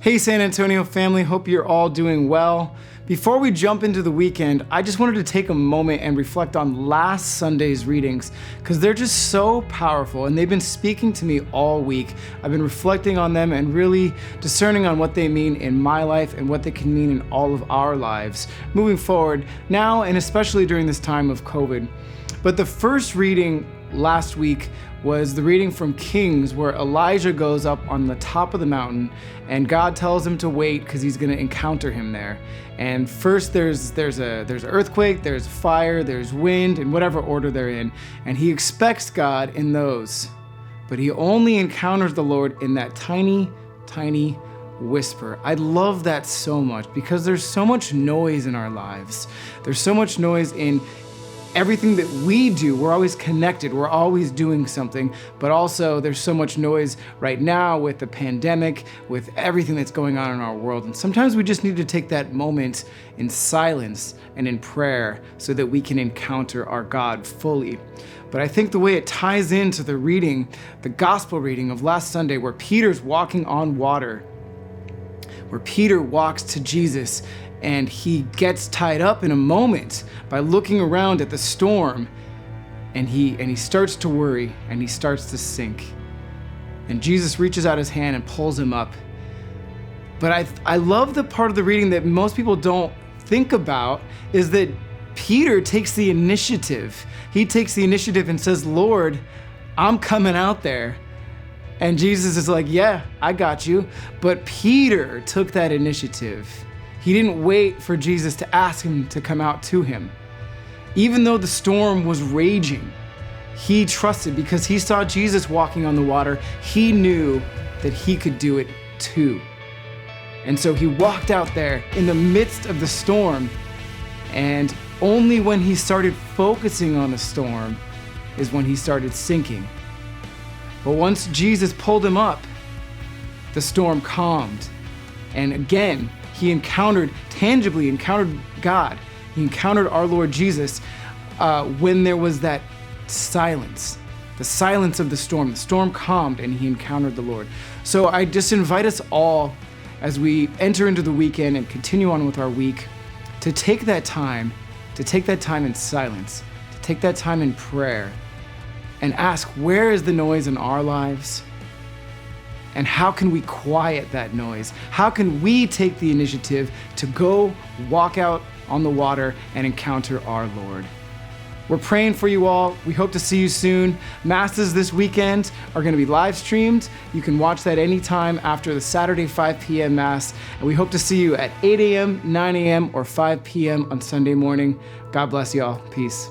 Hey San Antonio family, hope you're all doing well. Before we jump into the weekend, I just wanted to take a moment and reflect on last Sunday's readings because they're just so powerful and they've been speaking to me all week. I've been reflecting on them and really discerning on what they mean in my life and what they can mean in all of our lives moving forward now and especially during this time of COVID. But the first reading last week was the reading from Kings where Elijah goes up on the top of the mountain and God tells him to wait because he's going to encounter him there. And first there's an earthquake, there's fire, there's wind, in whatever order they're in, and he expects God in those. But he only encounters the Lord in that tiny whisper. I love that so much because there's so much noise in our lives. There's so much noise in everything that we do. We're always connected, we're always doing something, but also there's so much noise right now with the pandemic, with everything that's going on in our world. And sometimes we just need to take that moment in silence and in prayer so that we can encounter our God fully. But I think the way it ties into the reading, the gospel reading of last Sunday, where Peter's walking on water, where Peter walks to Jesus and he gets tied up in a moment by looking around at the storm, and he starts to worry and he starts to sink. And Jesus reaches out his hand and pulls him up. But I love the part of the reading that most people don't think about is that Peter takes the initiative. He takes the initiative and says, "Lord, I'm coming out there." And Jesus is like, "Yeah, I got you." But Peter took that initiative. He didn't wait for Jesus to ask him to come out to him. Even though the storm was raging, he trusted because he saw Jesus walking on the water. He knew that he could do it too. And so he walked out there in the midst of the storm, and only when he started focusing on the storm is when he started sinking. But once Jesus pulled him up, the storm calmed. And again, he tangibly encountered God. He encountered our Lord Jesus when there was that silence, the silence of the storm. The storm calmed and he encountered the Lord. So I just invite us all as we enter into the weekend and continue on with our week to take that time in silence, to take that time in prayer and ask, where is the noise in our lives? And how can we quiet that noise? How can we take the initiative to go walk out on the water and encounter our Lord? We're praying for you all. We hope to see you soon. Masses this weekend are going to be live streamed. You can watch that anytime after the Saturday 5 p.m. Mass. And we hope to see you at 8 a.m., 9 a.m., or 5 p.m. on Sunday morning. God bless you all. Peace.